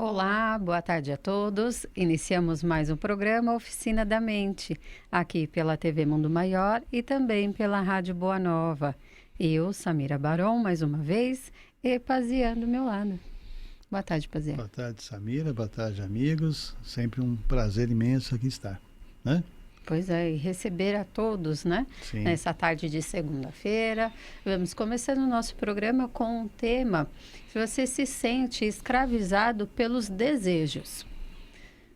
Olá, boa tarde a todos. Iniciamos mais um programa Oficina da Mente, aqui pela TV Mundo Maior e também pela Rádio Boa Nova. Eu, Samira Baron, mais uma vez, e Pazian do meu lado. Boa tarde, Pazian. Boa tarde, Samira. Boa tarde, amigos. Sempre um prazer imenso aqui estar, né? Pois é, e receber a todos, né? Sim. Nessa tarde de segunda-feira. Vamos começando o nosso programa com um tema: se você se sente escravizado pelos desejos.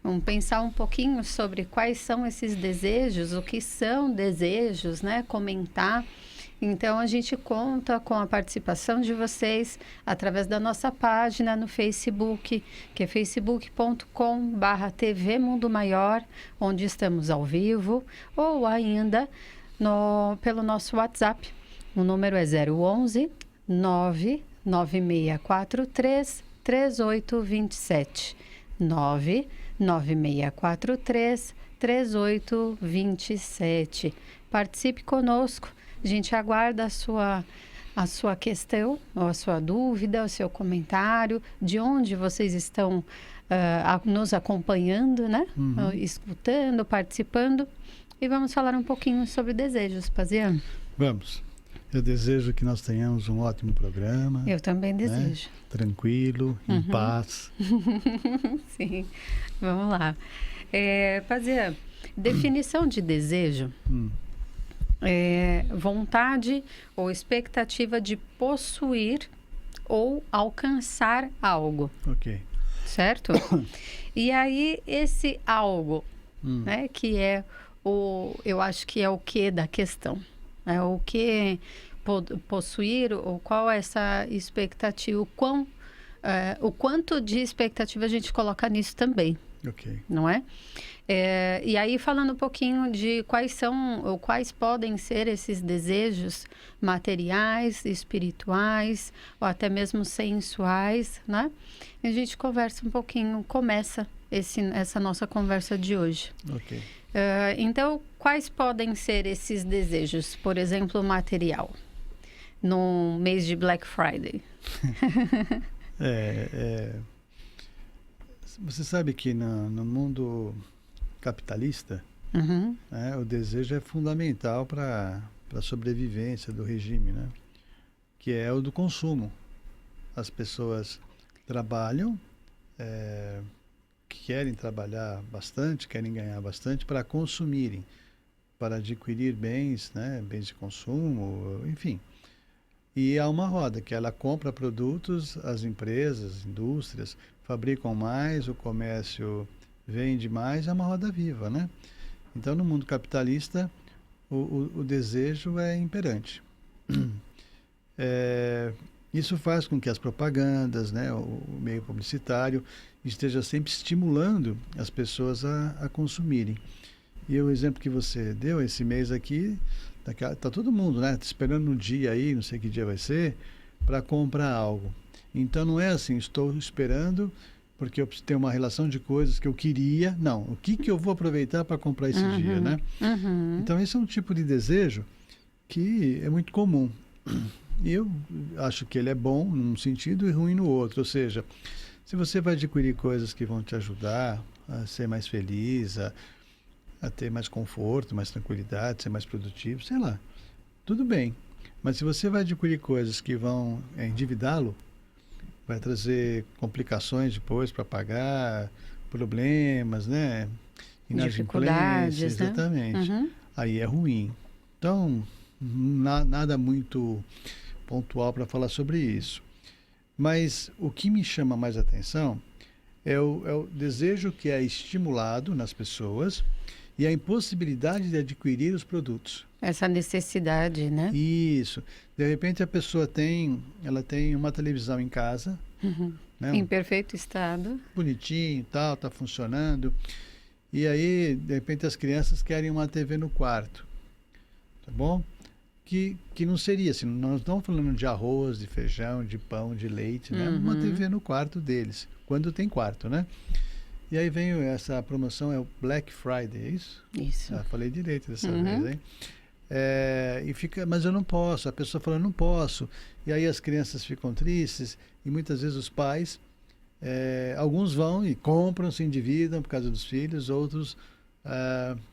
Vamos pensar um pouquinho sobre quais são esses desejos, o que são desejos, né? Comentar. Então, a gente conta com a participação de vocês através da nossa página no Facebook, que é facebook.com/TV Mundo Maior, onde estamos ao vivo, ou ainda pelo nosso WhatsApp. O número é 011 99643 3827. 99643 3827. Participe conosco. A gente aguarda a sua questão, ou a sua dúvida, o seu comentário, de onde vocês estão nos acompanhando, né? Escutando, participando. E vamos falar um pouquinho sobre desejos, Pazian. Vamos. Eu desejo que nós tenhamos um ótimo programa. Eu também desejo. Né? Tranquilo, em paz. Sim, vamos lá. Pazian, definição de desejo. Vontade ou expectativa de possuir ou alcançar algo. Ok. Certo? E aí, esse algo, né, que é eu acho que é o que da questão. É o que possuir, ou qual é essa expectativa, o quanto de expectativa a gente coloca nisso também. Ok. Não é? E aí, falando um pouquinho de quais são, ou quais podem ser esses desejos materiais, espirituais, ou até mesmo sensuais, né? E a gente conversa um pouquinho, começa essa nossa conversa de hoje. Ok. Então, quais podem ser esses desejos? Por exemplo, material, no mês de Black Friday. Você sabe que no mundo capitalista, né, o desejo é fundamental para a sobrevivência do regime, né? Que é o do consumo. As pessoas trabalham, querem trabalhar bastante, querem ganhar bastante para consumirem, para adquirir bens, né, bens de consumo, enfim. E há uma roda que ela compra produtos, as empresas, indústrias fabricam mais, o comércio vende mais, é uma roda viva, né? Então, no mundo capitalista, o desejo é imperante. Isso faz com que as propagandas, né, o meio publicitário, esteja sempre estimulando as pessoas a consumirem. E o exemplo que você deu, esse mês aqui, está todo mundo, né, esperando um dia aí, não sei que dia vai ser, para comprar algo. Então, não é assim, estou esperando porque eu preciso ter uma relação de coisas que eu queria. Não, o que eu vou aproveitar para comprar esse dia, né? Então, esse é um tipo de desejo que é muito comum. E eu acho que ele é bom num sentido e ruim no outro. Ou seja, se você vai adquirir coisas que vão te ajudar a ser mais feliz, a ter mais conforto, mais tranquilidade, ser mais produtivo, sei lá, tudo bem. Mas se você vai adquirir coisas que vão endividá-lo, vai trazer complicações depois para pagar, problemas, né? Dificuldades, exatamente. Né? Aí é ruim. Então, nada muito pontual para falar sobre isso. Mas o que me chama mais atenção é o desejo que é estimulado nas pessoas e a impossibilidade de adquirir os produtos. Essa necessidade, né? Isso. De repente a pessoa tem uma televisão em casa, né? Em perfeito estado. Bonitinho, tal, tá funcionando. E aí, de repente as crianças querem uma TV no quarto. Tá bom? Que não seria assim, nós não estamos falando de arroz, de feijão, de pão, de leite, né? Uma TV no quarto deles, quando tem quarto, né? E aí vem essa promoção, é o Black Friday, é isso? Isso. Falei direito dessa vez, hein? Mas eu não posso, a pessoa fala, não posso. E aí as crianças ficam tristes e muitas vezes os pais Alguns vão e compram, se endividam por causa dos filhos, outros,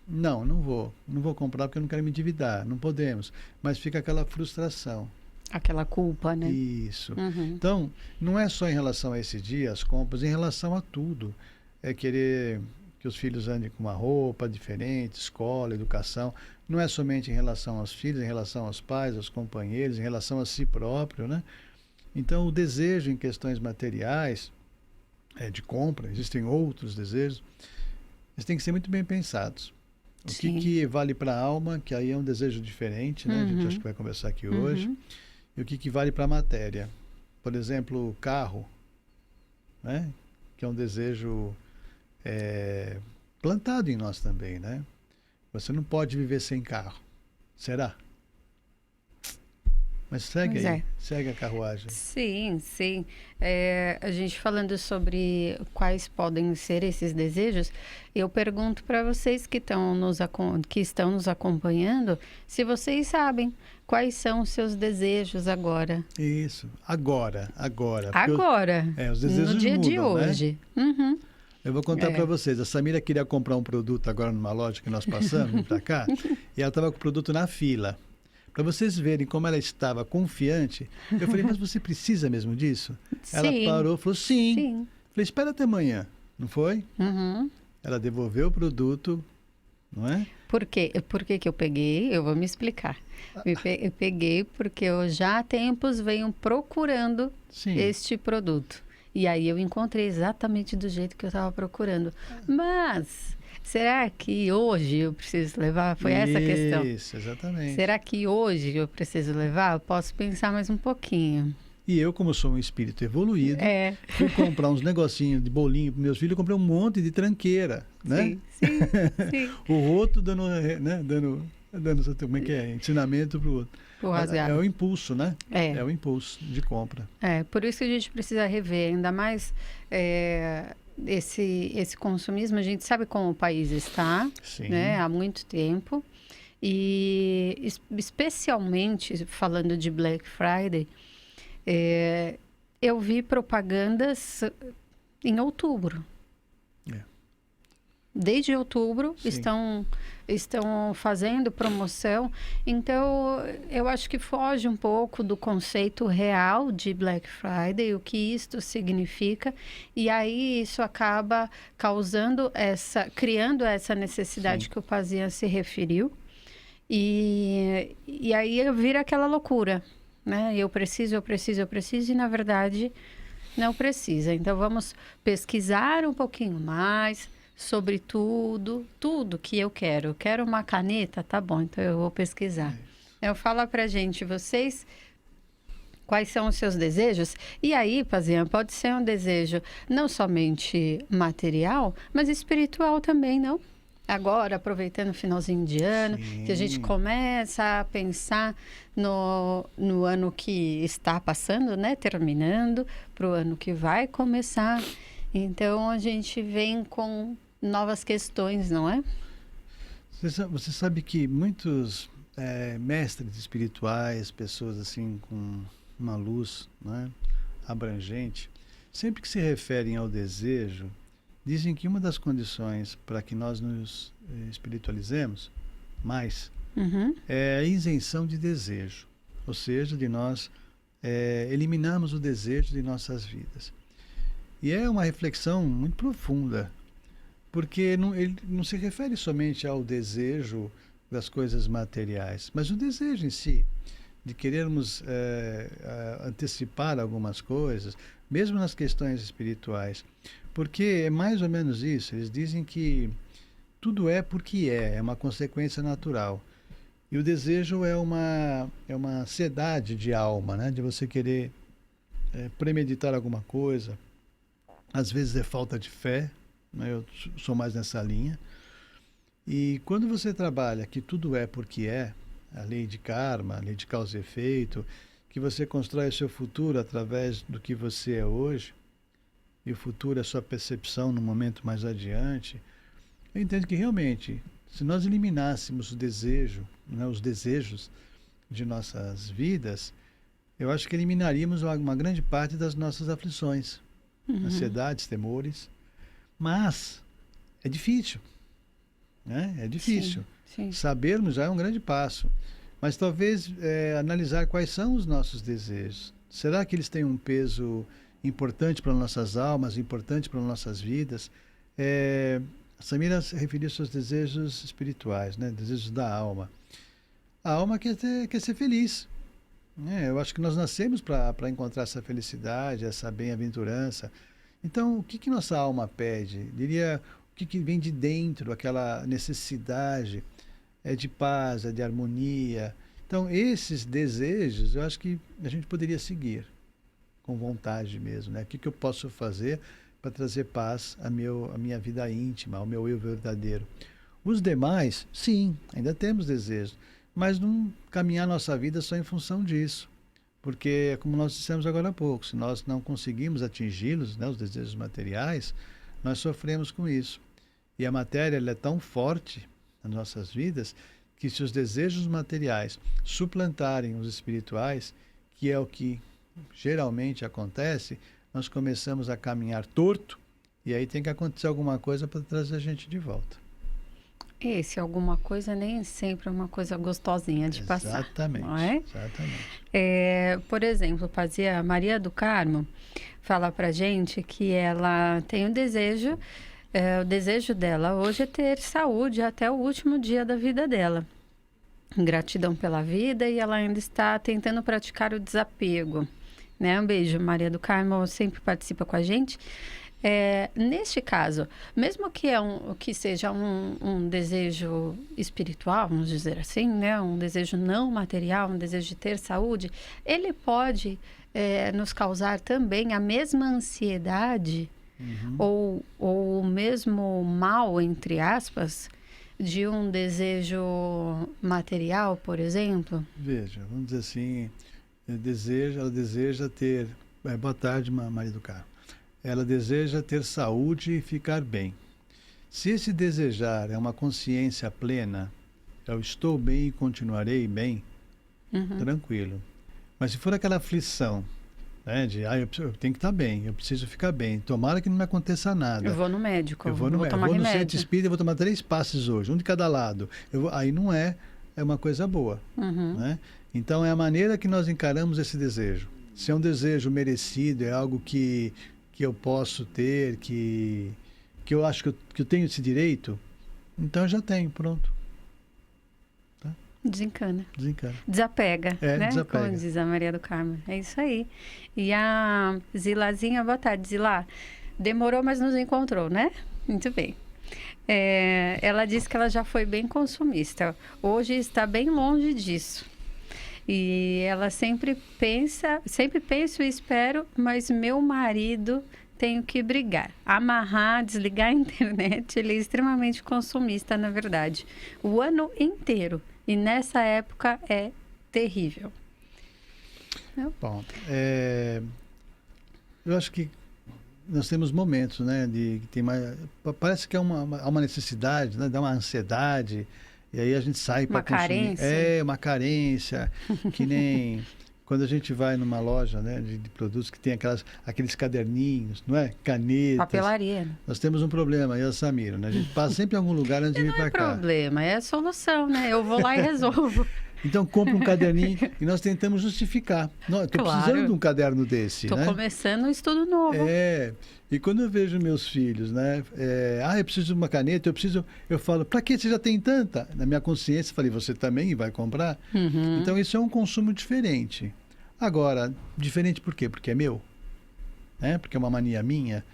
não vou comprar porque eu não quero me endividar, não podemos. Mas fica aquela frustração. Aquela culpa, né? Isso. Uhum. Então, não é só em relação a esse dia, as compras, em relação a tudo. É querer que os filhos andem com uma roupa diferente, escola, educação. Não é somente em relação aos filhos, em relação aos pais, aos companheiros, em relação a si próprio, né? Então, o desejo em questões materiais, de compra, existem outros desejos, eles têm que ser muito bem pensados. O que vale para a alma, que aí é um desejo diferente, né? A gente acho que vai conversar aqui hoje. E o que vale para a matéria. Por exemplo, carro, né? Que é um desejo plantado em nós também, né? Você não pode viver sem carro. Será? Mas segue aí, segue a carruagem. Sim, sim. A gente falando sobre quais podem ser esses desejos, eu pergunto para vocês que estão nos acompanhando, se vocês sabem quais são os seus desejos agora. Isso, agora. Agora, os desejos no dia mudam, de hoje. Né? Uhum. Eu vou contar para vocês. A Samira queria comprar um produto agora numa loja que nós passamos para cá, e ela estava com o produto na fila. Para vocês verem como ela estava confiante, eu falei, mas você precisa mesmo disso? Sim. Ela parou e falou, sim. Falei, espera até amanhã. Não foi? Uhum. Ela devolveu o produto, não é? Por quê? Por que que eu peguei? Eu vou me explicar. Eu peguei porque eu já há tempos venho procurando este produto. E aí eu encontrei exatamente do jeito que eu estava procurando. Mas será que hoje eu preciso levar? Foi essa a questão. Isso, exatamente. Será que hoje eu preciso levar? Eu posso pensar mais um pouquinho. E eu, como sou um espírito evoluído, fui comprar uns negocinhos de bolinho para meus filhos, eu comprei um monte de tranqueira, né? Sim. O outro dando como é que é? Ensinamento para o outro. É o impulso, né? É o impulso de compra. Por isso que a gente precisa rever, ainda mais esse consumismo. A gente sabe como o país está, né? Há muito tempo. E especialmente falando de Black Friday, eu vi propagandas em outubro. Desde outubro estão fazendo promoção. Então, eu acho que foge um pouco do conceito real de Black Friday, o que isto significa. E aí isso acaba criando essa necessidade que o Pazian se referiu. E aí vira aquela loucura, né? Eu preciso, e na verdade não precisa. Então, vamos pesquisar um pouquinho mais sobre tudo que eu quero. Eu quero uma caneta, tá bom, então eu vou pesquisar. Fala pra gente, vocês, quais são os seus desejos? E aí, Pazian, pode ser um desejo não somente material, mas espiritual também, não? Agora, aproveitando o finalzinho de ano, que a gente começa a pensar no ano que está passando, né? Terminando, para o ano que vai começar. Então, a gente vem com novas questões, não é? Você sabe que muitos mestres espirituais, pessoas assim com uma luz, né, abrangente, sempre que se referem ao desejo, dizem que uma das condições para que nós nos espiritualizemos mais é a isenção de desejo, ou seja, de nós eliminarmos o desejo de nossas vidas. E é uma reflexão muito profunda, porque ele não se refere somente ao desejo das coisas materiais, mas o desejo em si, de querermos antecipar algumas coisas, mesmo nas questões espirituais. Porque é mais ou menos isso, eles dizem que tudo é porque é uma consequência natural. E o desejo é uma ansiedade de alma, né? De você querer premeditar alguma coisa. Às vezes é falta de fé, né? Eu sou mais nessa linha. E quando você trabalha que tudo é porque é, a lei de karma, a lei de causa e efeito, que você constrói o seu futuro através do que você é hoje, e o futuro é sua percepção no momento mais adiante, eu entendo que realmente, se nós eliminássemos o desejo, né, os desejos de nossas vidas, eu acho que eliminaríamos uma grande parte das nossas aflições. ansiedades, temores. Mas é difícil, né? É difícil. Sim. Sabermos já é um grande passo. Mas talvez analisar quais são os nossos desejos. Será que eles têm um peso importante para nossas almas, importante para nossas vidas? A Samira se referiu aos seus desejos espirituais, né? Desejos da alma. A alma quer ser feliz. Eu acho que nós nascemos para encontrar essa felicidade, essa bem-aventurança. Então, o que nossa alma pede? Diria, o que vem de dentro, aquela necessidade de paz, de harmonia. Então, esses desejos, eu acho que a gente poderia seguir com vontade mesmo, né? O que eu posso fazer para trazer paz à minha vida íntima, ao meu eu verdadeiro? Os demais, sim, ainda temos desejos, mas não caminhar nossa vida só em função disso. Porque, como nós dissemos agora há pouco, se nós não conseguimos atingi-los, né, os desejos materiais, nós sofremos com isso. E a matéria ela é tão forte nas nossas vidas que se os desejos materiais suplantarem os espirituais, que é o que geralmente acontece, nós começamos a caminhar torto e aí tem que acontecer alguma coisa para trazer a gente de volta. Esse alguma coisa nem sempre é uma coisa gostosinha de passar. Exatamente. Não é? Exatamente. Por exemplo, a Maria do Carmo fala pra gente que ela tem um desejo. O desejo dela hoje é ter saúde até o último dia da vida dela. Gratidão pela vida e ela ainda está tentando praticar o desapego. Né? Um beijo, Maria do Carmo, sempre participa com a gente. Neste caso, mesmo que seja um desejo espiritual, vamos dizer assim, né? Um desejo não material, um desejo de ter saúde, ele pode nos causar também a mesma ansiedade ou o mesmo mal, entre aspas, de um desejo material, por exemplo? Veja, vamos dizer assim, ela deseja ter... boa tarde, Maria do Carmo. Ela deseja ter saúde e ficar bem. Se esse desejar é uma consciência plena, eu estou bem e continuarei bem, tranquilo. Mas se for aquela aflição, né, de eu tenho que estar bem, eu preciso ficar bem, tomara que não me aconteça nada. Eu vou no médico, eu vou no centro espírita, eu vou tomar 3 passes hoje, um de cada lado. Aí não é uma coisa boa. Né? Então é a maneira que nós encaramos esse desejo. Se é um desejo merecido, é algo que eu posso ter, que eu acho que eu tenho esse direito, então eu já tenho, pronto. Tá? Desencana. Desapega. Né? Desapega. Como diz a Maria do Carmo. É isso aí. E a Zilazinha, boa tarde, Zila. Demorou, mas nos encontrou, né? Muito bem. Ela disse que ela já foi bem consumista. Hoje está bem longe disso. E ela sempre penso e espero, mas meu marido tenho que brigar. Amarrar, desligar a internet, ele é extremamente consumista, na verdade. O ano inteiro. E nessa época é terrível. Bom, eu acho que nós temos momentos, né, parece que há uma necessidade, né, dá uma ansiedade. E aí a gente sai para consumir. Carência. Uma carência, que nem quando a gente vai numa loja, né, de produtos que tem aqueles caderninhos, não é? Canetas. Papelaria. Nós temos um problema, eu e a Samira, né? A gente passa sempre em algum lugar antes de vir para cá. Não é problema, é solução, né? Eu vou lá e resolvo. Então, compra um caderninho e nós tentamos justificar. Estou precisando de um caderno desse, Estou né? começando um estudo novo. E quando eu vejo meus filhos, né? Eu preciso de uma caneta, eu falo, para que você já tem tanta? Na minha consciência, eu falei, você também vai comprar? Então, isso é um consumo diferente. Agora, diferente por quê? Porque é meu. Porque é uma mania minha.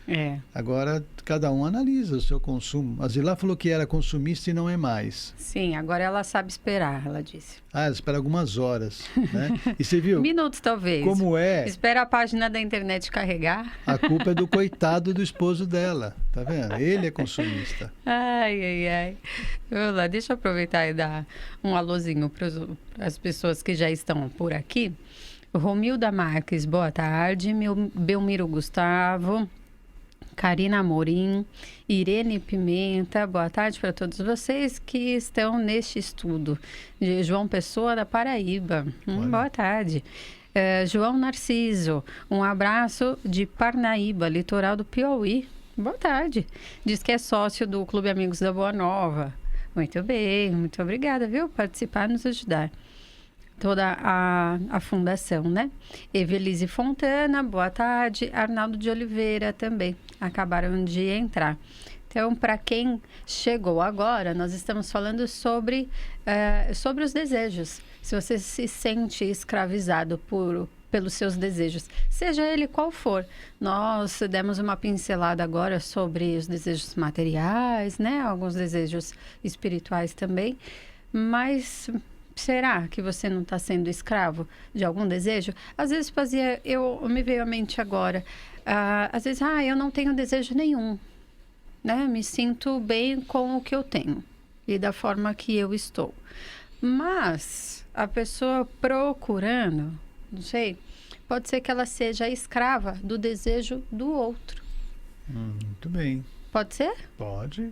Agora, cada um analisa o seu consumo. A Zilá falou que era consumista e não é mais. Sim, agora ela sabe esperar, ela disse. Ela espera algumas horas, né? E você viu? Minutos, talvez. Como é? Espera a página da internet carregar. A culpa é do coitado do esposo dela, tá vendo? Ele é consumista. Ai. Vamos lá, deixa eu aproveitar e dar um alôzinho para as pessoas que já estão por aqui. Romilda Marques, boa tarde. Belmiro Gustavo, Karina Amorim, Irene Pimenta, boa tarde para todos vocês que estão neste estudo. De João Pessoa, da Paraíba. Boa tarde. João Narciso, um abraço de Parnaíba, litoral do Piauí. Boa tarde. Diz que é sócio do Clube Amigos da Boa Nova. Muito bem, muito obrigada, viu? Participar e nos ajudar. Toda a fundação, né? Evelise Fontana, boa tarde. Arnaldo de Oliveira também, acabaram de entrar. Então, para quem chegou agora, nós estamos falando sobre os desejos. Se você se sente escravizado pelos seus desejos, seja ele qual for. Nós demos uma pincelada agora sobre os desejos materiais, né? Alguns desejos espirituais também. Mas será que você não está sendo escravo de algum desejo? Às vezes me veio à mente agora, às vezes, eu não tenho desejo nenhum, né? Me sinto bem com o que eu tenho e da forma que eu estou. Mas a pessoa procurando, não sei, pode ser que ela seja escrava do desejo do outro. Muito bem. Pode ser? Pode.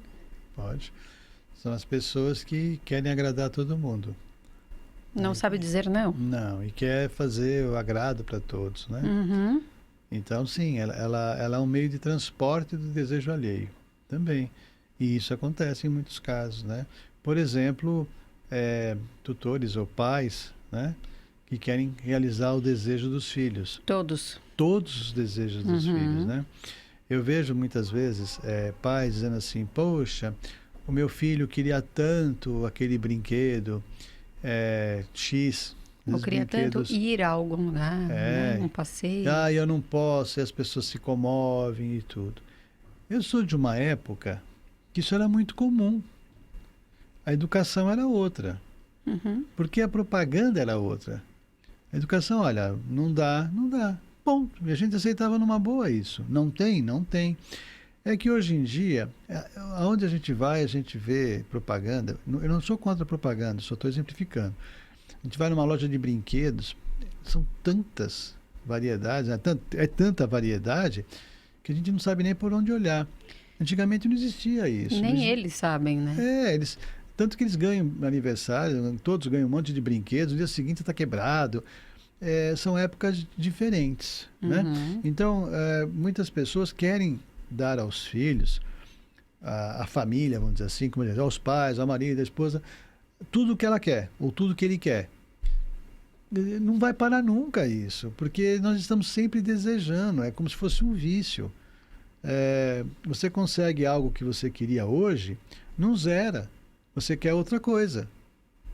São as pessoas que querem agradar todo mundo. Não sabe dizer não? Não, e quer fazer o agrado para todos, né? Uhum. Então, sim, ela é um meio de transporte do desejo alheio também. E isso acontece em muitos casos, né? Por exemplo, tutores ou pais, né? Que querem realizar o desejo dos filhos. Todos Todos os desejos dos filhos, né? Eu vejo muitas vezes pais dizendo assim, poxa, o meu filho queria tanto aquele brinquedo X. Eu queria tanto ir a algum lugar, né? Um passeio. Eu não posso, e as pessoas se comovem e tudo. Eu sou de uma época que isso era muito comum. A educação era outra. Porque a propaganda era outra. A educação, olha, não dá. Ponto. E a gente aceitava numa boa isso. Não tem. É que hoje em dia, aonde a gente vai, a gente vê propaganda. Eu não sou contra a propaganda, só estou exemplificando. A gente vai numa loja de brinquedos, são tantas variedades, é tanta variedade, que a gente não sabe nem por onde olhar. Antigamente não existia isso. Nem eles sabem, né? Tanto que eles ganham aniversário, todos ganham um monte de brinquedos, no dia seguinte está quebrado. São épocas diferentes, né? Então, muitas pessoas querem dar aos filhos, à família, vamos dizer assim, como aos pais, ao marido, à esposa, tudo o que ela quer, ou tudo que ele quer. Não vai parar nunca isso, porque nós estamos sempre desejando, é como se fosse um vício. Você consegue algo que você queria hoje, não zera, você quer outra coisa,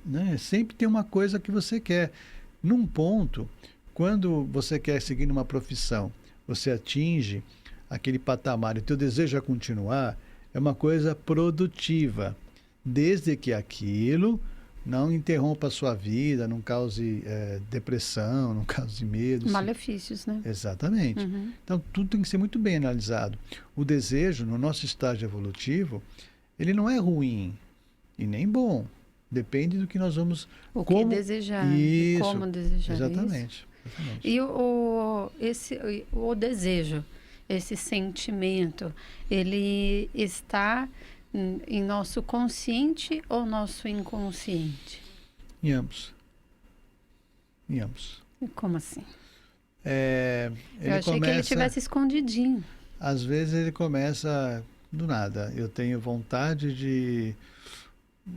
né? Sempre tem uma coisa que você quer. Num ponto, quando você quer seguir numa profissão, você atinge aquele patamar e o teu desejo é continuar, é uma coisa produtiva, desde que aquilo não interrompa a sua vida, não cause depressão, não cause medo. Malefícios, né? Exatamente. Então, tudo tem que ser muito bem analisado. O desejo, no nosso estágio evolutivo, ele não é ruim e nem bom. Depende do que nós vamos... que desejar, isso, como desejar. Exatamente. E o desejo, esse sentimento, ele está em nosso consciente ou nosso inconsciente? Em ambos. Como assim? Eu achei que ele tivesse escondidinho. Às vezes ele começa do nada. Eu tenho vontade de,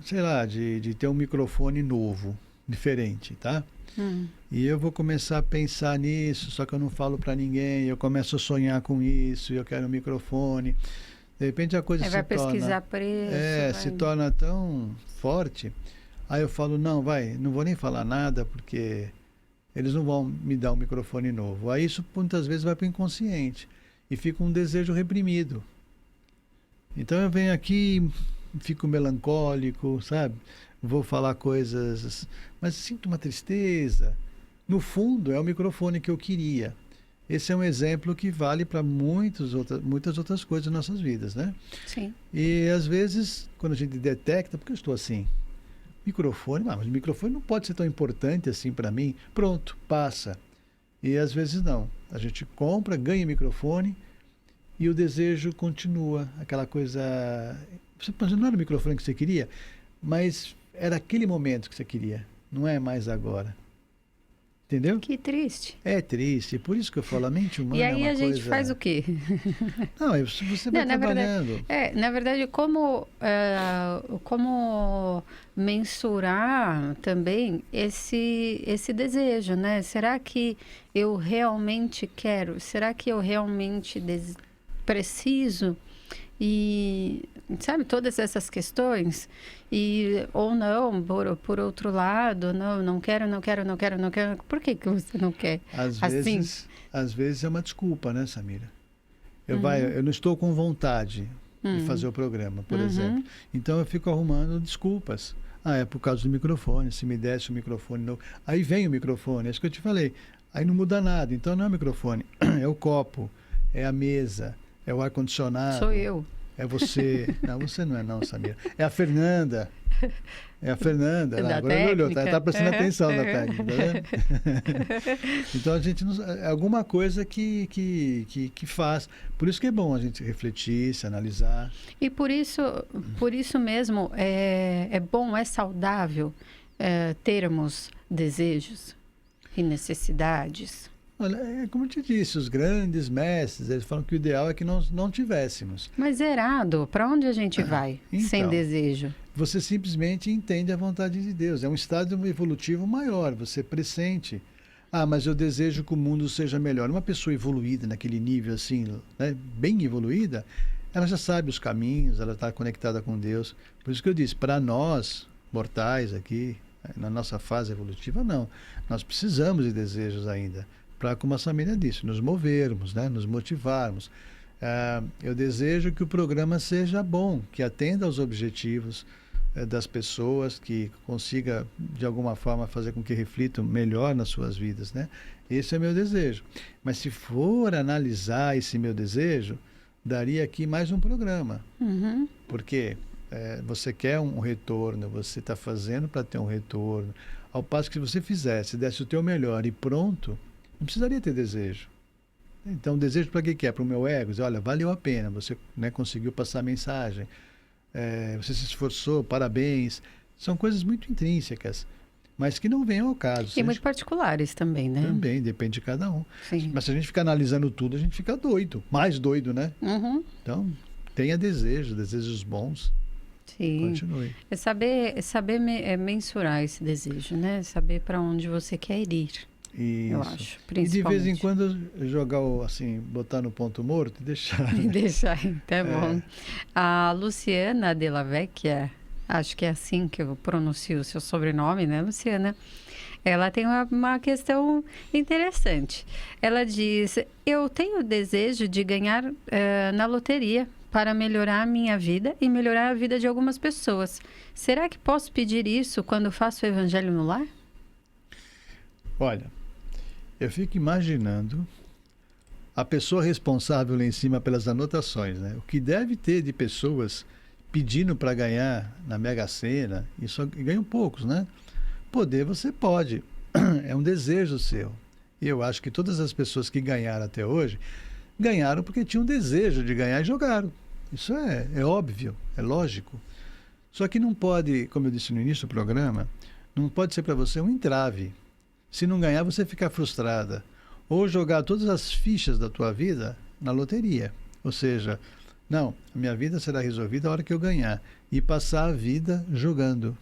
sei lá, de ter um microfone novo, diferente, tá? E eu vou começar a pensar nisso, só que eu não falo para ninguém, eu começo a sonhar com isso, eu quero um microfone. De repente a coisa vai pesquisar preço. Se torna tão forte. Aí eu falo, não vou nem falar nada, porque eles não vão me dar um microfone novo. Aí isso muitas vezes vai para o inconsciente e fica um desejo reprimido. Então eu venho aqui, fico melancólico, sabe? Vou falar coisas, mas sinto uma tristeza. No fundo, é o microfone que eu queria. Esse é um exemplo que vale para muitas outras coisas nas nossas vidas, né? Sim. E às vezes, quando a gente detecta, porque eu estou assim, microfone, mas o microfone não pode ser tão importante assim para mim. Pronto, passa. E às vezes não. A gente compra, ganha microfone e o desejo continua. Aquela coisa... Não era o microfone que você queria, mas era aquele momento que você queria. Não é mais agora. Entendeu? Que triste. É triste, por isso que eu falo, a mente humana E é aí uma a gente coisa... faz o quê? Não, você vai Não, trabalhando. na verdade, como mensurar também esse desejo, né? Será que eu realmente quero? Será que eu realmente preciso? E, sabe, todas essas questões, ou não, por outro lado, não quero, não quero, não quero, não quero. Por que você não quer? Assim? Às vezes é uma desculpa, né, Samira? Uhum. Eu não estou com vontade de fazer o programa, por exemplo. Então eu fico arrumando desculpas. Ah, é por causa do microfone, se me desse o microfone novo. Aí vem o microfone, é isso que eu te falei. Aí não muda nada, então não é o microfone, é o copo, é a mesa, é o ar-condicionado. Sou eu. É você. Não, você não é não, Samira. É a Fernanda. É a Fernanda. Lá, agora ele olhou, tá prestando atenção na técnica, tá vendo? Então a gente não, é alguma coisa que faz. Por isso que é bom a gente refletir, se analisar. E por isso mesmo é bom, é saudável termos desejos e necessidades. Olha, é como eu te disse, os grandes mestres, eles falam que o ideal é que nós não tivéssemos. Mas errado, para onde a gente vai sem desejo? Você simplesmente entende a vontade de Deus. É um estado evolutivo maior, você pressente. Ah, mas eu desejo que o mundo seja melhor. Uma pessoa evoluída naquele nível assim, né, bem evoluída, ela já sabe os caminhos, ela está conectada com Deus. Por isso que eu disse, para nós, mortais aqui, na nossa fase evolutiva, não. Nós precisamos de desejos ainda. Para, como a Samira disse, nos movermos, né? Nos motivarmos. Eu desejo que o programa seja bom, que atenda aos objetivos das pessoas, que consiga, de alguma forma, fazer com que reflitam melhor nas suas vidas, né? Esse é meu desejo. Mas se for analisar esse meu desejo, daria aqui mais um programa. Uhum. Porque você quer um retorno, você está fazendo para ter um retorno. Ao passo que se você fizesse, desse o teu melhor e pronto, não precisaria ter desejo. Então, desejo para que é? Para o meu ego. Dizer, olha, valeu a pena, você, né, conseguiu passar a mensagem, você se esforçou, parabéns. São coisas muito intrínsecas, mas que não vêm ao caso. E muito particulares também, né? Também, depende de cada um. Sim. Mas se a gente ficar analisando tudo, a gente fica doido. Mais doido, né? Uhum. Então, tenha desejos bons. Sim. Continue. É saber mensurar esse desejo, né? Saber para onde você quer ir. Isso. Eu acho, E de vez em principalmente. quando jogar assim, botar no ponto morto e deixar. E deixar, tá bom. A Luciana Della Vecchia, acho que é assim que eu pronuncio o seu sobrenome, né, Luciana? Ela tem uma questão interessante. Ela diz: eu tenho o desejo de ganhar na loteria para melhorar a minha vida e melhorar a vida de algumas pessoas. Será que posso pedir isso quando faço o evangelho no lar? Olha, eu fico imaginando a pessoa responsável lá em cima pelas anotações, né? O que deve ter de pessoas pedindo para ganhar na Mega Sena, e só ganham poucos, né? Poder você pode, é um desejo seu. E eu acho que todas as pessoas que ganharam até hoje, ganharam porque tinham desejo de ganhar e jogaram. Isso é óbvio, é lógico. Só que não pode, como eu disse no início do programa, não pode ser para você um entrave. Se não ganhar, você fica frustrada. Ou jogar todas as fichas da tua vida na loteria. Ou seja, não, a minha vida será resolvida a hora que eu ganhar. E passar a vida jogando.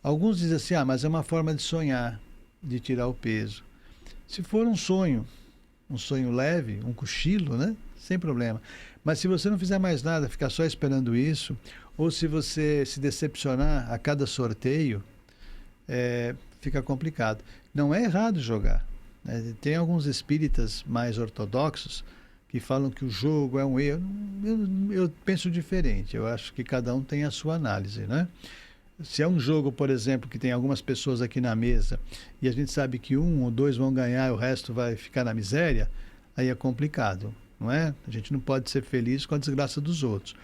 Alguns dizem assim, mas é uma forma de sonhar, de tirar o peso. Se for um sonho leve, um cochilo, né? Sem problema. Mas se você não fizer mais nada, ficar só esperando isso, ou se você se decepcionar a cada sorteio, fica complicado. Não é errado jogar. Né? Tem alguns espíritas mais ortodoxos que falam que o jogo é um erro. Eu penso diferente. Eu acho que cada um tem a sua análise, né? Se é um jogo, por exemplo, que tem algumas pessoas aqui na mesa e a gente sabe que 1 ou 2 vão ganhar e o resto vai ficar na miséria, aí é complicado, não é? A gente não pode ser feliz com a desgraça dos outros.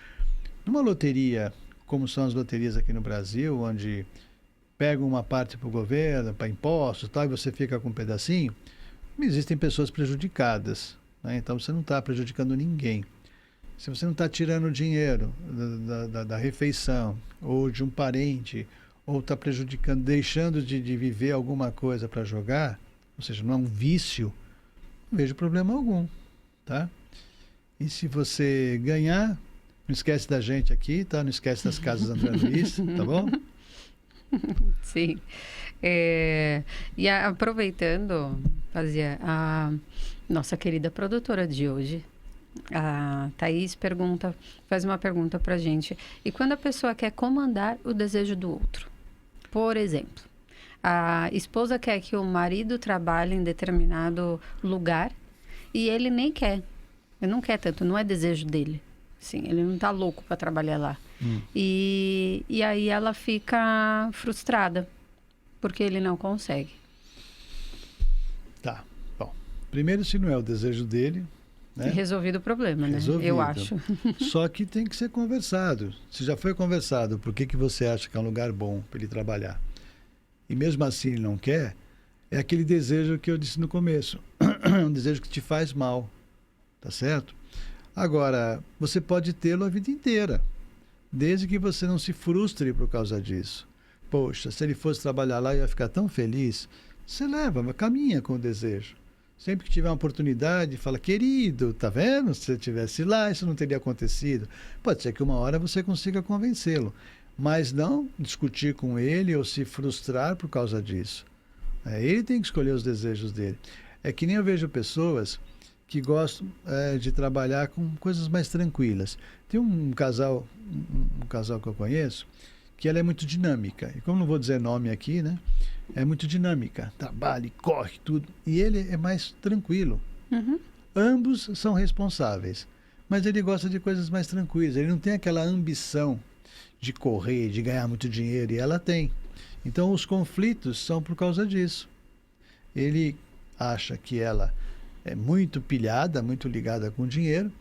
Numa loteria, como são as loterias aqui no Brasil, onde pegam uma parte para o governo, para impostos, tal, e você fica com um pedacinho, existem pessoas prejudicadas, né? Então você não está prejudicando ninguém. Se você não está tirando dinheiro da refeição, ou de um parente, ou está prejudicando, deixando de viver alguma coisa para jogar, ou seja, não é um vício, não vejo problema algum, tá? E se você ganhar, não esquece da gente aqui, tá? Não esquece das casas André Luiz, tá bom? Sim. E aproveitando, fazia a nossa querida produtora de hoje, a Thaís, faz uma pergunta pra gente. E quando a pessoa quer comandar o desejo do outro? Por exemplo, a esposa quer que o marido trabalhe em determinado lugar e ele nem quer. Ele não quer tanto, não é desejo dele. Sim, ele não tá louco para trabalhar lá. E aí ela fica frustrada, porque ele não consegue. Tá, bom. Primeiro, se não é o desejo dele, né? Resolvido o problema, Resolvido. Né? Eu acho. Só que tem que ser conversado. Se já foi conversado, por que você acha que é um lugar bom para ele trabalhar? E mesmo assim ele não quer, é aquele desejo que eu disse no começo. Um desejo que te faz mal, tá certo? Agora, você pode tê-lo a vida inteira, desde que você não se frustre por causa disso. Poxa, se ele fosse trabalhar lá, eu ia ficar tão feliz. Você leva, caminha com o desejo. Sempre que tiver uma oportunidade, fala, querido, tá vendo? Se você estivesse lá, isso não teria acontecido. Pode ser que uma hora você consiga convencê-lo, mas não discutir com ele ou se frustrar por causa disso. Ele tem que escolher os desejos dele. É que nem eu vejo pessoas que gostam de trabalhar com coisas mais tranquilas. Tem um casal que eu conheço, que ela é muito dinâmica. E como não vou dizer nome aqui, né? É muito dinâmica. Trabalha, corre, tudo. E ele é mais tranquilo. Uhum. Ambos são responsáveis. Mas ele gosta de coisas mais tranquilas. Ele não tem aquela ambição de correr, de ganhar muito dinheiro. E ela tem. Então, os conflitos são por causa disso. Ele acha que ela é muito pilhada, muito ligada com dinheiro.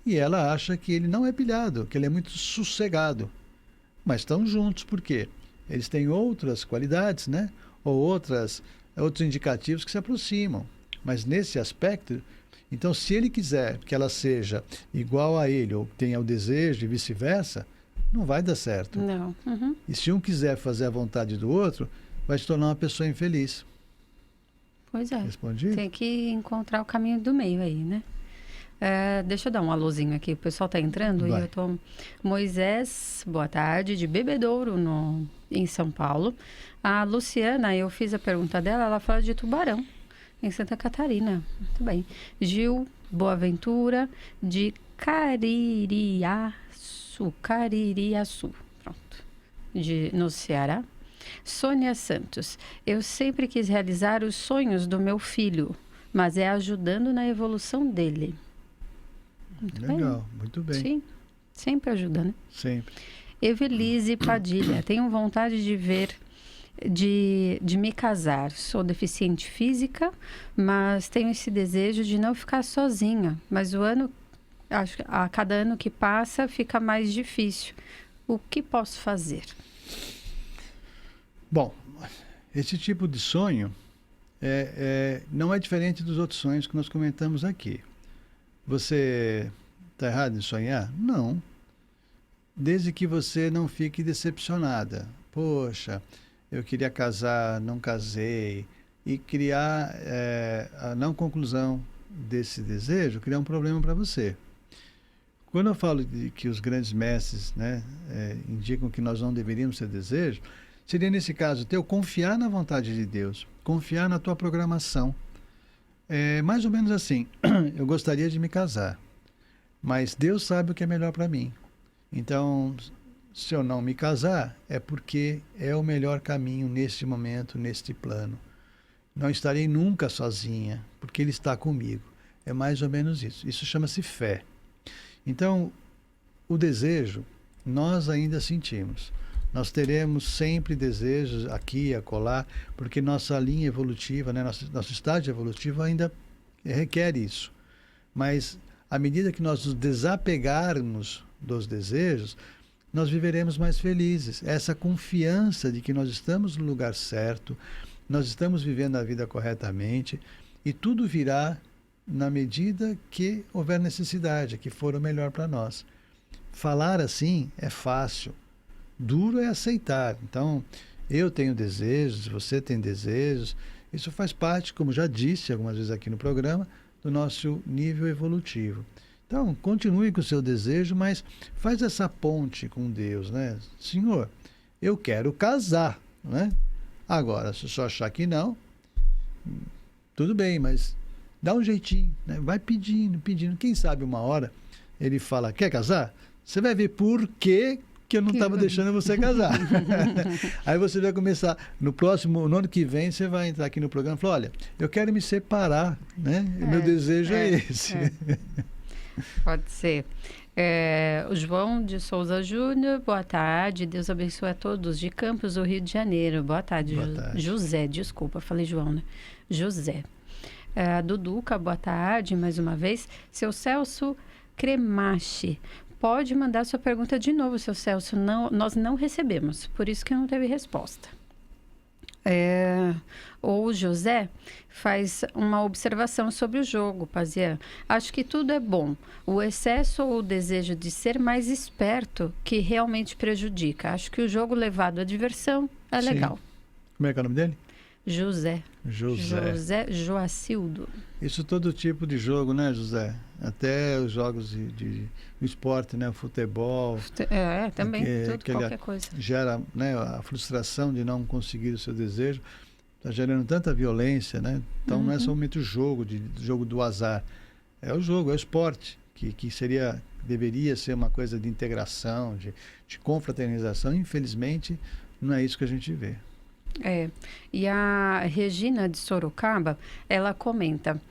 E ela acha que ele não é pilhado, que ele é muito sossegado. Mas estão juntos, por quê? Eles têm outras qualidades, né? Ou outros indicativos que se aproximam. Mas nesse aspecto, então se ele quiser que ela seja igual a ele, ou tenha o desejo e vice-versa, não vai dar certo. Não. Uhum. E se um quiser fazer a vontade do outro, vai se tornar uma pessoa infeliz. Pois é. Respondi? Tem que encontrar o caminho do meio aí, né? Deixa eu dar um alôzinho aqui. O pessoal tá entrando Vai. e eu tô... Moisés, boa tarde, de Bebedouro, em São Paulo. A Luciana, eu fiz a pergunta dela, ela fala de Tubarão, em Santa Catarina. Muito bem. Gil Boaventura, de Caririaçu. Pronto. No Ceará. Sônia Santos, eu sempre quis realizar os sonhos do meu filho, mas é ajudando na evolução dele. Muito Legal, bem. muito bem. Sim, sempre ajuda, né? Sempre. Evelise Padilha, tenho vontade de me casar. Sou deficiente física, mas tenho esse desejo de não ficar sozinha. Mas acho que a cada ano que passa fica mais difícil. O que posso fazer? Bom, esse tipo de sonho não é diferente dos outros sonhos que nós comentamos aqui. Você está errado em sonhar? Não. Desde que você não fique decepcionada. Poxa, eu queria casar, não casei. E criar a não conclusão desse desejo, criar um problema para você. Quando eu falo de que os grandes mestres, né, indicam que nós não deveríamos ter desejo, seria nesse caso teu confiar na vontade de Deus, confiar na tua programação. É mais ou menos assim, eu gostaria de me casar, mas Deus sabe o que é melhor para mim. Então, se eu não me casar, é porque é o melhor caminho neste momento, neste plano. Não estarei nunca sozinha, porque Ele está comigo. É mais ou menos isso. Isso chama-se fé. Então, o desejo, nós ainda sentimos. Nós teremos sempre desejos aqui e acolá, porque nossa linha evolutiva, né, nosso estágio evolutivo ainda requer isso. Mas, à medida que nós nos desapegarmos dos desejos, nós viveremos mais felizes. Essa confiança de que nós estamos no lugar certo, nós estamos vivendo a vida corretamente, e tudo virá na medida que houver necessidade, que for o melhor para nós. Falar assim é fácil. Duro é aceitar. Então, eu tenho desejos, você tem desejos. Isso faz parte, como já disse algumas vezes aqui no programa, do nosso nível evolutivo. Então, continue com o seu desejo, mas faz essa ponte com Deus, né? Senhor, eu quero casar, né? Agora, se só achar que não, tudo bem, mas dá um jeitinho, né? Vai pedindo, pedindo. Quem sabe uma hora ele fala, quer casar? Você vai ver por que eu não estava deixando você casar. Aí você vai começar, no ano que vem, você vai entrar aqui no programa e falar, olha, eu quero me separar, né? Meu desejo é esse. Pode ser. O João de Souza Júnior, boa tarde, Deus abençoe a todos de Campos, do Rio de Janeiro. Boa tarde, Boa tarde. José, desculpa, falei João, né? José. Duduca, boa tarde, mais uma vez. Seu Celso Cremache, pode mandar sua pergunta de novo, seu Celso. Não, nós não recebemos, por isso que não teve resposta. O José faz uma observação sobre o jogo, Pazian. Acho que tudo é bom. O excesso ou o desejo de ser mais esperto que realmente prejudica. Acho que o jogo levado à diversão é legal. Como é que é o nome dele? José Joacildo. Isso todo tipo de jogo, né, José? Até os jogos de esporte, né? O futebol. Também, qualquer coisa. Gera, né, a frustração de não conseguir o seu desejo. Está gerando tanta violência, né? Então não é somente o jogo, jogo do azar. É o jogo, é o esporte, que deveria ser uma coisa de integração, de confraternização. Infelizmente, não é isso que a gente vê. E a Regina de Sorocaba, ela comenta: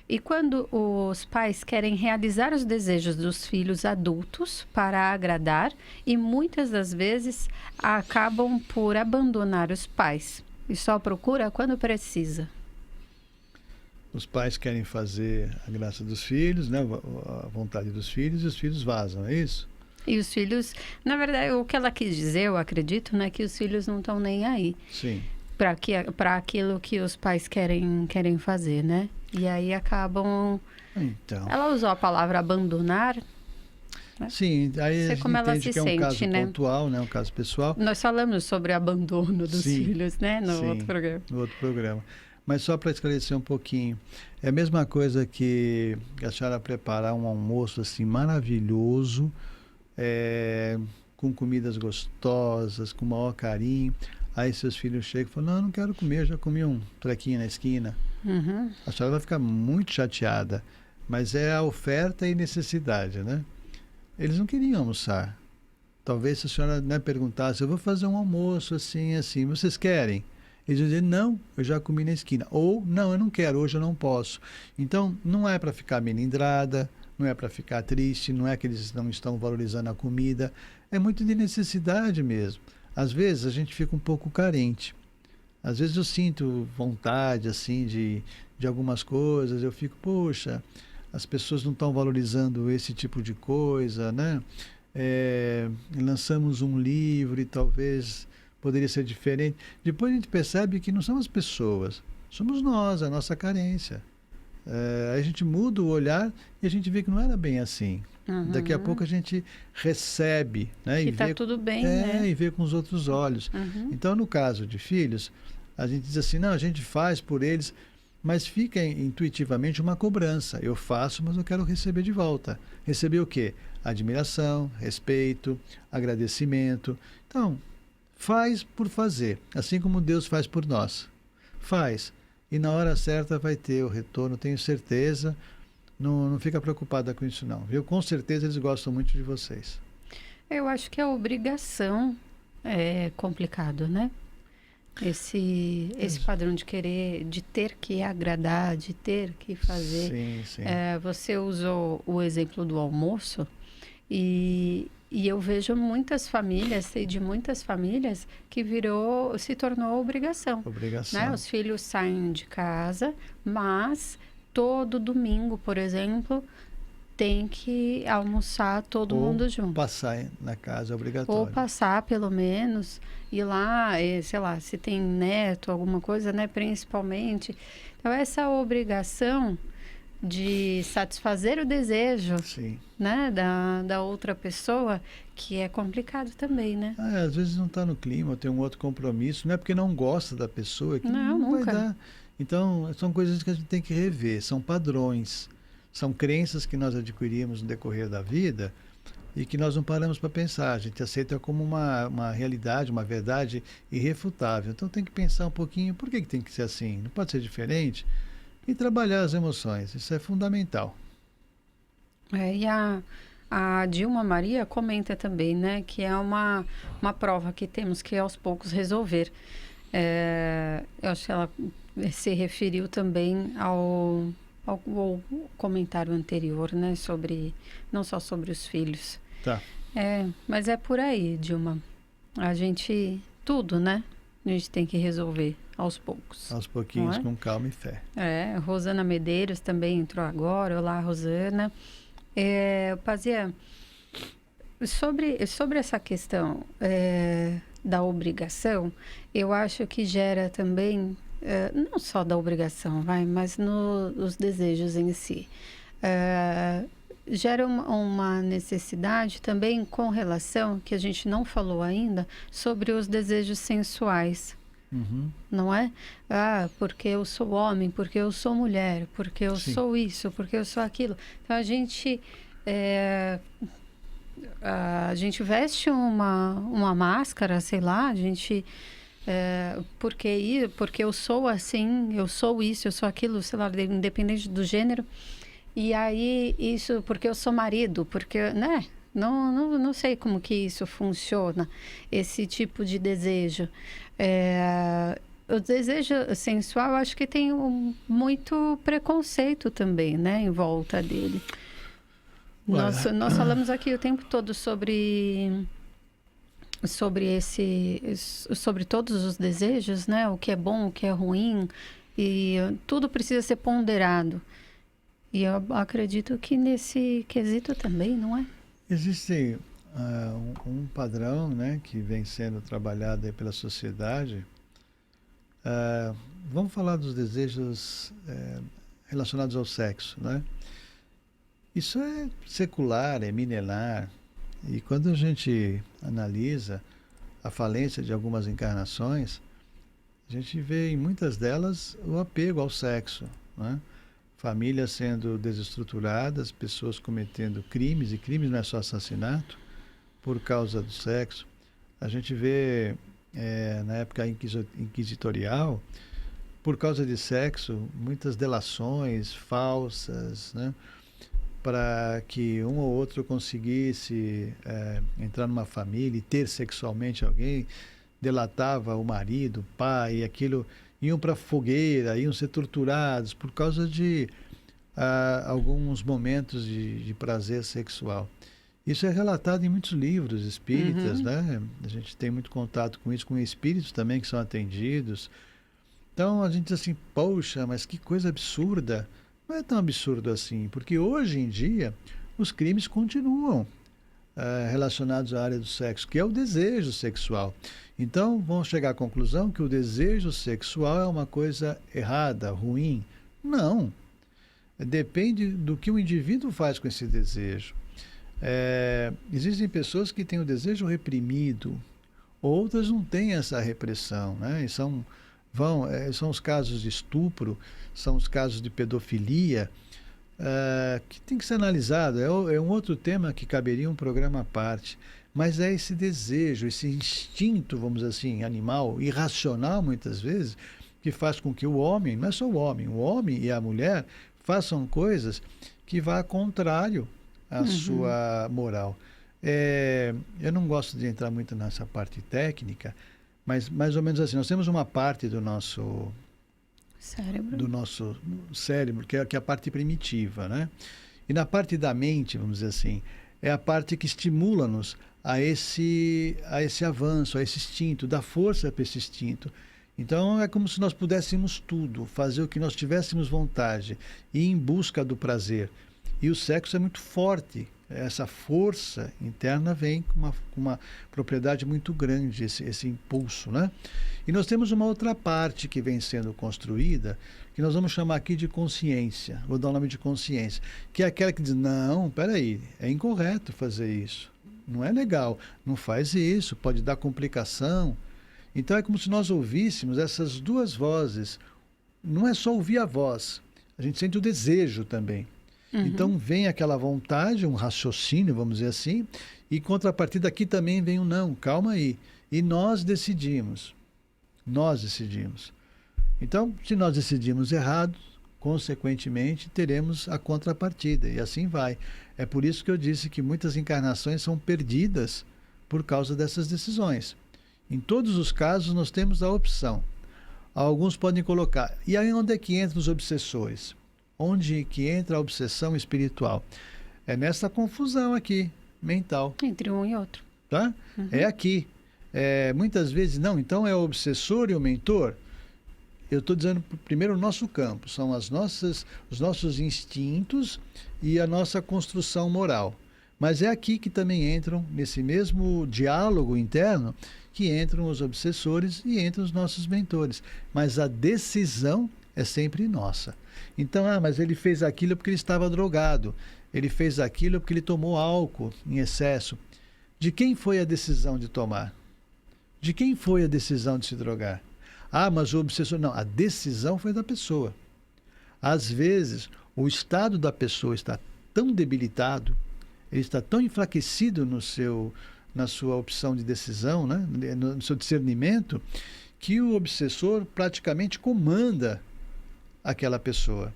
e quando os pais querem realizar os desejos dos filhos adultos para agradar e muitas das vezes acabam por abandonar os pais e só procura quando precisa. Os pais querem fazer a graça dos filhos, né, a vontade dos filhos, e os filhos vazam, é isso? E os filhos, na verdade, o que ela quis dizer, eu acredito, né, que os filhos não estão nem aí. Sim. Para aquilo que os pais querem fazer, né? E aí acabam... Então... Ela usou a palavra abandonar. Né? Sim, aí a gente entende que é um caso né? pontual, né? Um caso pessoal. Nós falamos sobre abandono dos filhos, né? No outro programa. No outro programa. Mas só para esclarecer um pouquinho, é a mesma coisa que a senhora preparar um almoço assim maravilhoso, com comidas gostosas, com o maior carinho. Aí seus filhos chegam e falam, não, eu não quero comer, eu já comi um trequinho na esquina. A senhora vai ficar muito chateada, mas é a oferta e necessidade, né? Eles não queriam almoçar. Talvez se a senhora, né, perguntasse, eu vou fazer um almoço assim, assim, vocês querem? Eles iam dizer, não, eu já comi na esquina. Ou, não, eu não quero, hoje eu não posso. Então, não é para ficar melindrada, não é para ficar triste, não é que eles não estão valorizando a comida. É muito de necessidade mesmo. Às vezes, a gente fica um pouco carente. Às vezes, eu sinto vontade, assim, de algumas coisas. Eu fico, poxa, as pessoas não estão valorizando esse tipo de coisa, né? Lançamos um livro e talvez poderia ser diferente. Depois a gente percebe que não são as pessoas, somos nós, a nossa carência. A gente muda o olhar e a gente vê que não era bem assim. Daqui a pouco a gente recebe, né? Que está tudo bem, né? E vê com os outros olhos. Então, no caso de filhos, a gente diz assim, não, a gente faz por eles, mas fica intuitivamente uma cobrança. Eu faço, mas eu quero receber de volta. Receber o quê? Admiração, respeito, agradecimento. Então, faz por fazer, assim como Deus faz por nós. Faz. E na hora certa vai ter o retorno, tenho certeza. Não fica preocupada com isso não, viu? Com certeza eles gostam muito de vocês. Eu acho que a obrigação é complicado, né? Esse padrão de querer, de ter que agradar, de ter que fazer. Sim, sim. Você usou o exemplo do almoço e eu vejo muitas famílias, sei de muitas famílias que se tornou obrigação. Obrigação. Né? Os filhos saem de casa, mas todo domingo, por exemplo, tem que almoçar todo mundo junto. Passar na casa é obrigatório. Ou passar, pelo menos, ir lá, sei lá, se tem neto, alguma coisa, né? Principalmente. Então, essa obrigação de satisfazer o desejo, né, da outra pessoa, que é complicado também, né? Às vezes não está no clima, tem um outro compromisso. Não é porque não gosta da pessoa que não nunca vai dar. Então, são coisas que a gente tem que rever, são padrões, são crenças que nós adquirimos no decorrer da vida e que nós não paramos para pensar, a gente aceita como uma realidade, uma verdade irrefutável. Então tem que pensar um pouquinho, por que tem que ser assim? Não pode ser diferente? E trabalhar as emoções, isso é fundamental. E a Dilma Maria comenta também, né, que é uma prova que temos que aos poucos resolver. Eu acho que ela se referiu também ao comentário anterior, né, não só sobre os filhos. Tá. Mas é por aí, Dilma. Tudo, né? A gente tem que resolver aos poucos. Aos pouquinhos, com calma e fé. Rosana Medeiros também entrou agora. Olá, Rosana. Pazia, sobre essa questão da obrigação, eu acho que gera também, não só da obrigação, mas nos desejos em si. Gera uma necessidade também com relação, que a gente não falou ainda, sobre os desejos sensuais. Uhum. Não é? Porque eu sou homem, porque eu sou mulher, porque eu Sim. sou isso, porque eu sou aquilo. Então a gente veste uma máscara, sei lá, a gente porque eu sou assim, eu sou isso, eu sou aquilo, sei lá, independente do gênero. E aí isso porque eu sou marido, porque, né? Não sei como que isso funciona, esse tipo de desejo. O desejo sensual, acho que tem muito preconceito também, né, em volta dele. Nós falamos aqui o tempo todo sobre todos os desejos, né? O que é bom, o que é ruim, e tudo precisa ser ponderado. E eu acredito que nesse quesito também, não é? Existe um padrão, né, que vem sendo trabalhado aí pela sociedade. Vamos falar dos desejos relacionados ao sexo, né? Isso é secular, é milenar. E quando a gente analisa a falência de algumas encarnações, a gente vê em muitas delas o apego ao sexo, né? Famílias sendo desestruturadas, pessoas cometendo crimes, e crimes não é só assassinato, por causa do sexo. A gente vê, na época inquisitorial, por causa de sexo, muitas delações falsas, né? Para que um ou outro conseguisse entrar numa família e ter sexualmente alguém, delatava o marido, o pai, e aquilo, iam para a fogueira, iam ser torturados por causa de alguns momentos de prazer sexual. Isso é relatado em muitos livros espíritas, né? A gente tem muito contato com isso, com espíritos também que são atendidos. Então a gente diz assim, poxa, mas que coisa absurda. Não é tão absurdo assim, porque hoje em dia os crimes continuam relacionados à área do sexo, que é o desejo sexual. Então, vamos chegar à conclusão que o desejo sexual é uma coisa errada, ruim. Não. Depende do que o indivíduo faz com esse desejo. Existem pessoas que têm o desejo reprimido, outras não têm essa repressão, né? E são os casos de estupro, são os casos de pedofilia, que tem que ser analisado. É um outro tema que caberia um programa à parte. Mas é esse desejo, esse instinto, vamos dizer assim, animal, irracional muitas vezes, que faz com que o homem, não é só o homem e a mulher, façam coisas que vá contrário à sua moral. Eu não gosto de entrar muito nessa parte técnica, mas mais ou menos assim, nós temos uma parte do nosso cérebro, que é a parte primitiva, né? E na parte da mente, vamos dizer assim, é a parte que estimula-nos a esse avanço, a esse instinto, dá força para esse instinto. Então é como se nós pudéssemos tudo, fazer o que nós tivéssemos vontade, ir em busca do prazer. E o sexo é muito forte, essa força interna vem com uma propriedade muito grande, esse impulso, né? E nós temos uma outra parte que vem sendo construída, que nós vamos chamar aqui de consciência, vou dar o nome de consciência, que é aquela que diz, não, peraí, é incorreto fazer isso, não é legal, não faz isso, pode dar complicação. Então é como se nós ouvíssemos essas duas vozes, não é só ouvir a voz, a gente sente o desejo também. Então vem aquela vontade, um raciocínio, vamos dizer assim, e em contrapartida aqui também vem um não, calma aí. E nós decidimos. Nós decidimos. Então, se nós decidimos errado, consequentemente teremos a contrapartida, e assim vai. É por isso que eu disse que muitas encarnações são perdidas por causa dessas decisões. Em todos os casos nós temos a opção. Alguns podem colocar, e aí onde é que entram os obsessores? Onde que entra a obsessão espiritual? É nessa confusão aqui, mental. Entre um e outro. Tá? É aqui. Muitas vezes, não, então é o obsessor e o mentor? Eu estou dizendo primeiro o nosso campo, são os nossos instintos e a nossa construção moral. Mas é aqui que também entram, nesse mesmo diálogo interno, que entram os obsessores e entram os nossos mentores. Mas a decisão é sempre nossa. Então, mas ele fez aquilo porque ele estava drogado. Ele fez aquilo porque ele tomou álcool em excesso. De quem foi a decisão de tomar? De quem foi a decisão de se drogar? Mas o obsessor... Não, a decisão foi da pessoa. Às vezes, o estado da pessoa está tão debilitado, ele está tão enfraquecido na sua opção de decisão, né? No seu discernimento, que o obsessor praticamente comanda aquela pessoa.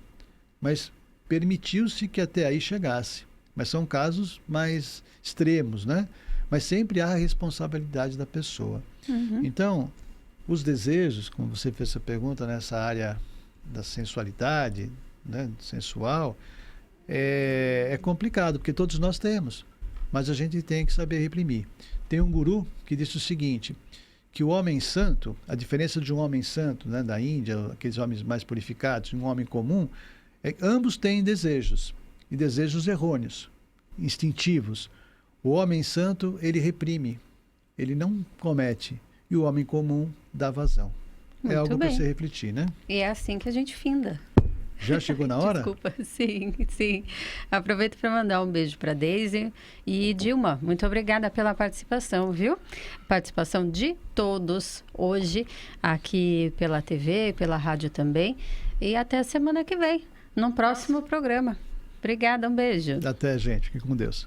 Mas permitiu-se que até aí chegasse. Mas são casos mais extremos, né? Mas sempre há a responsabilidade da pessoa. Então, os desejos, como você fez essa pergunta nessa área da sensualidade, né, sensual, é complicado, porque todos nós temos, mas a gente tem que saber reprimir. Tem um guru que disse o seguinte, que o homem santo, a diferença de um homem santo, né, da Índia, aqueles homens mais purificados, e um homem comum, ambos têm desejos, e desejos errôneos, instintivos. O homem santo, ele reprime, ele não comete, e o homem comum dá vazão. Muito algo bem. para você refletir, né? E é assim que a gente finda. Já chegou na hora? Desculpa, sim. Aproveito para mandar um beijo para Deise e Dilma. Muito obrigada pela participação, viu? Participação de todos hoje, aqui pela TV, pela rádio também. E até a semana que vem, no próximo programa. Obrigada, um beijo. Até, gente. Fique com Deus.